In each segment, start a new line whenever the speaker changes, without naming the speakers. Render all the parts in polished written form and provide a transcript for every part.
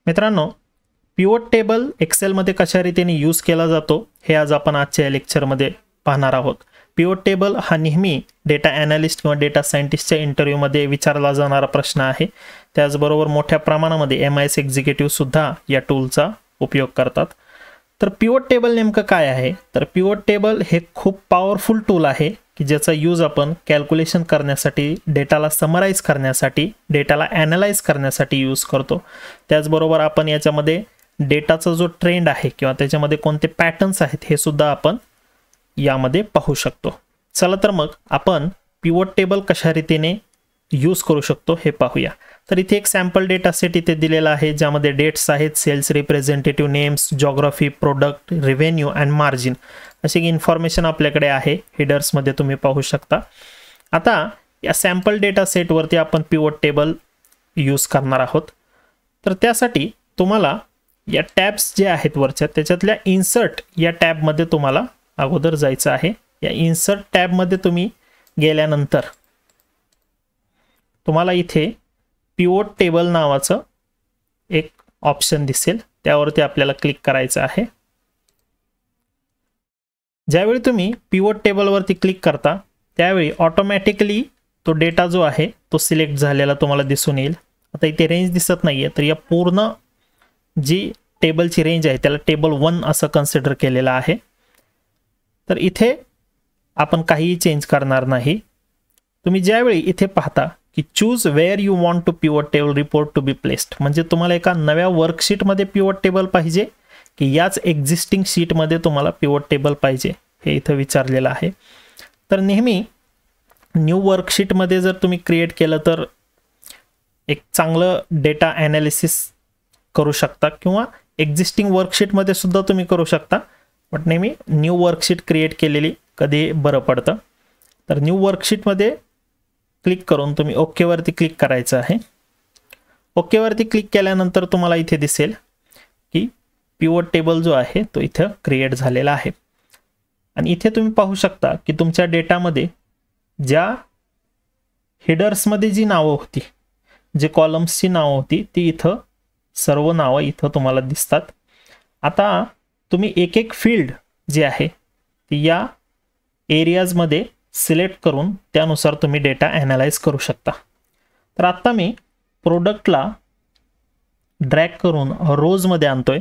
मित्रांनो, pivot table एक्सेलमध्ये कशा रीतीने यूज केला जातो हे आज आपण आजच्या या लेक्चरमध्ये पाहणार आहोत. पिव्होट टेबल हा नेहमी डेटा ॲनालिस्ट किंवा डेटा सायंटिस्टच्या इंटरव्ह्यूमध्ये विचारला जाणारा प्रश्न आहे. त्याचबरोबर मोठ्या प्रमाणामध्ये MIS एक्झिक्युटिव्ह सुद्धा या टूलचा उपयोग करतात. तर पिव्होट टेबल नेमकं काय आहे? तर पिव्होट टेबल हे खूप पॉवरफुल टूल आहे की ज्याचा यूज आपण कॅल्क्युलेशन करण्यासाठी, डेटाला समराइज करण्यासाठी, डेटाला ॲनालाइज करण्यासाठी यूज करतो. त्याचबरोबर आपण याच्यामध्ये डेटाचा जो ट्रेंड आहे किंवा त्याच्यामध्ये कोणते पॅटर्न्स आहेत हे सुद्धा आपण यामध्ये पाहू शकतो. चला तर मग आपण पिव्होट टेबल कशा रीतीने यूज करू शकतो हे पाहूया. तर इथे एक सॅम्पल डेटा सेट इथे दिलेला आहे ज्यामध्ये डेट्स आहेत, sales representative names, geography, product, revenue and margin अशी इन्फॉर्मेशन आपल्याकडे आहे. हेडर्समध्ये तुम्ही पाहू शकता. आता या सॅम्पल डेटा सेटवरती आपण पिव्होट टेबल यूज करणार आहोत. तर त्यासाठी तुम्हाला या टॅब्स जे आहेत वरच्या त्याच्यातल्या इन्सर्ट या टॅबमध्ये तुम्हाला अगोदर जायचं आहे. या इन्सर्ट टॅबमध्ये तुम्ही गेल्यानंतर तुम्हाला इथे पिव्होट टेबल नावाचं एक ऑप्शन दिसेल, त्यावरती आपल्याला क्लिक करायचं आहे. ज्यावेळी तुम्ही पिव्होट टेबलवरती क्लिक करता त्यावेळी ऑटोमॅटिकली तो डेटा जो आहे तो सिलेक्ट झालेला तुम्हाला दिसून येईल. आता इथे रेंज दिसत नाहीये, तर या पूर्ण जी टेबलची रेंज आहे त्याला टेबल 1 असं कन्सिडर केलेलं आहे. तर इथे आपण काहीही चेंज करणार नाही. तुम्ही ज्यावेळी इथे पाहता की choose where you want to pivot table report to be placed, म्हणजे तुम्हाला एका नव्या वर्कशीटमध्ये पिव्होट टेबल पाहिजे की याच एक्झिस्टिंग शीटमध्ये तुम्हाला पिव्होट टेबल पाहिजे हे इथं विचारलेलं आहे. तर नेहमी न्यू वर्कशीटमध्ये जर तुम्ही क्रिएट केलं तर एक चांगलं डेटा ॲनालिसिस करू शकता किंवा एक्झिस्टिंग वर्कशीटमध्ये सुद्धा तुम्ही करू शकता. बट नेहमी न्यू वर्कशीट क्रिएट केलेली कधी बरं पडतं. तर न्यू वर्कशीटमध्ये क्लिक करून तुम्ही ओकेवरती क्लिक करायचं आहे. ओकेवरती क्लिक केल्यानंतर तुम्हाला इथे दिसेल की पिव्होट टेबल जो आहे तो इथं क्रिएट झालेला आहे. आणि इथे तुम्ही पाहू शकता की तुमच्या डेटामध्ये ज्या हेडर्समध्ये जी नावं होती, जे कॉलम्सची नावं होती ती इथं सर्व नावं इथं तुम्हाला दिसतात. आता तुम्ही एक एक फील्ड जी आहे ती या एरियाजमध्ये सिलेक्ट करून त्यानुसार तुम्ही डेटा ॲनालाइज करू शकता. तर आत्ता मी प्रोडक्टला ड्रॅग करून रोजमध्ये आणतोय.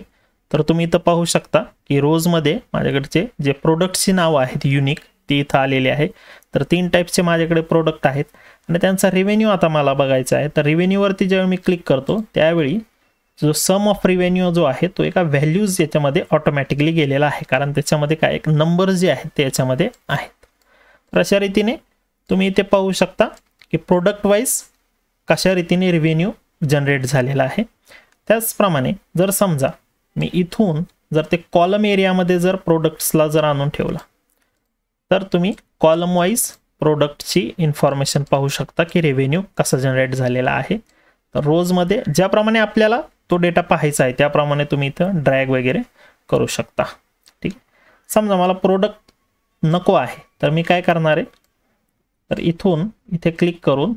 तर तुम्ही इथं पाहू शकता की रोजमध्ये माझ्याकडचे जे प्रोडक्टची नावं आहेत युनिक ती इथं आलेली आहे. तर 3 टाईपचे माझ्याकडे प्रोडक्ट आहेत आणि त्यांचा रेव्हेन्यू आता मला बघायचा आहे. तर रेव्हेन्यूवरती जेव्हा मी क्लिक करतो त्यावेळी जो सम ऑफ रेव्हेन्यू जो आहे तो एका व्हॅल्यूज याच्यामध्ये ऑटोमॅटिकली गेलेला आहे, कारण त्याच्यामध्ये काय एक नंबर जे आहेत ते याच्यामध्ये आहेत. तर अशा रीतीने तुम्ही इथे पाहू शकता की प्रोडक्ट वाईज कशा रीतीने रेव्हेन्यू जनरेट झालेला आहे. त्याचप्रमाणे जर समजा मी इथून जर ते कॉलम एरियामध्ये जर प्रोडक्ट्सला जर आणून ठेवला तर तुम्ही कॉलम वाईज प्रोडक्टची इन्फॉर्मेशन पाहू शकता की रेव्हेन्यू कसा जनरेट झालेला आहे. तर रोजमध्ये ज्याप्रमाणे आपल्याला तो डेटा पाहायचा आहे त्याप्रमाणे तुम्ही इथं ड्रॅग वगैरे करू शकता. ठीक आहे. समजा मला प्रोडक्ट नको आहे तर मी काय करणार आहे, तर इथून इथे क्लिक करून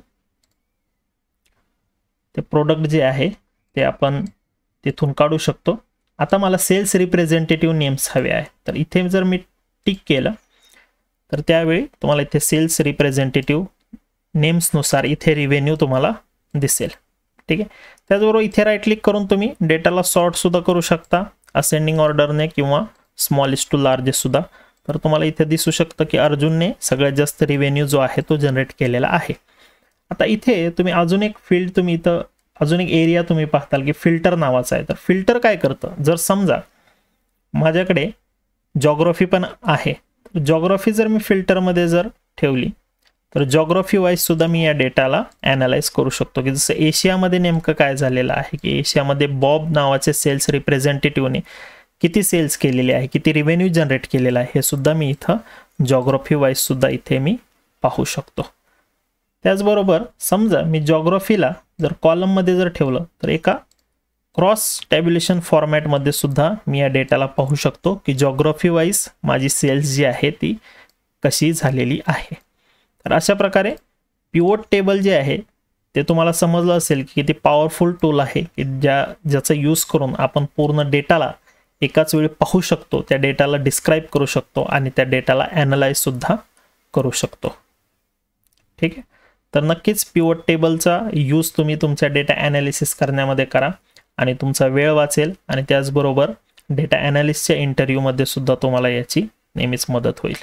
ते प्रोडक्ट जे आहे ते आपण तिथून काढू शकतो. आता मला सेल्स रिप्रेझेंटेटिव्ह नेम्स हवे आहे. तर इथे जर मी टिक केलं तर त्यावेळी तुम्हाला इथे सेल्स रिप्रेझेंटेटिव्ह नेम्सनुसार इथे रेव्हेन्यू तुम्हाला दिसेल. ठीक आहे. त्याचबरोबर इथे राईट क्लिक करून तुम्ही डेटाला सॉर्ट सुद्धा करू शकता असेंडिंग ऑर्डरने किंवा स्मॉलेस्ट टू लार्जेस्ट सुद्धा. तर तुम्हाला इथे दिसू शकतं की अर्जुनने सगळ्यात जास्त रेव्हेन्यू जो आहे तो जनरेट केलेला आहे. आता इथे तुम्ही अजून एक फील्ड तुम्ही इथं अजून एक एरिया तुम्ही पाहताल की फिल्टर नावाचा आहे. तर फिल्टर काय करतं, जर समजा माझ्याकडे जॉग्राफी पण आहे, तर जॉग्राफी जर मी फिल्टरमध्ये जर ठेवली तर जॉग्राफी वाईज सुद्धा मी या डेटाला ॲनालाइज करू शकतो की जसं एशियामध्ये नेमकं काय झालेलं आहे की एशियामध्ये बॉब नावाचे सेल्स रिप्रेझेंटेटिव्हने किती सेल्स केलेले आहे, किती रेव्हेन्यू जनरेट केलेला आहे हे सुद्धा मी इथं जॉग्राफी वाईज सुद्धा इथे मी पाहू शकतो. त्याचबरोबर समजा मी जॉग्राफीला जर कॉलममध्ये जर ठेवलं तर एका क्रॉस टॅब्युलेशन फॉर्मॅटमध्ये सुद्धा मी या डेटाला पाहू शकतो की जॉग्राफी वाईज माझी सेल्स जी आहे ती कशी झालेली आहे. तर अशा प्रकारे पिव्होट टेबल जे आहे ते तुम्हाला समजलं असेल की किती पॉवरफुल टूल आहे की ज्याचा यूज करून आपण पूर्ण डेटाला एकाच वेळी पाहू शकतो, त्या डेटाला डिस्क्राईब करू शकतो आणि त्या डेटाला ॲनालाइज सुद्धा करू शकतो. ठीक आहे, तर नक्कीच पिवट टेबलचा यूज तुम्ही तुमच्या डेटा ॲनालिसिस करण्यामध्ये करा आणि तुमचा वेळ वाचेल आणि त्याचबरोबर डेटा ॲनालिस्टच्या इंटरव्ह्यूमध्ये सुद्धा तुम्हाला याची नेहमीच मदत होईल.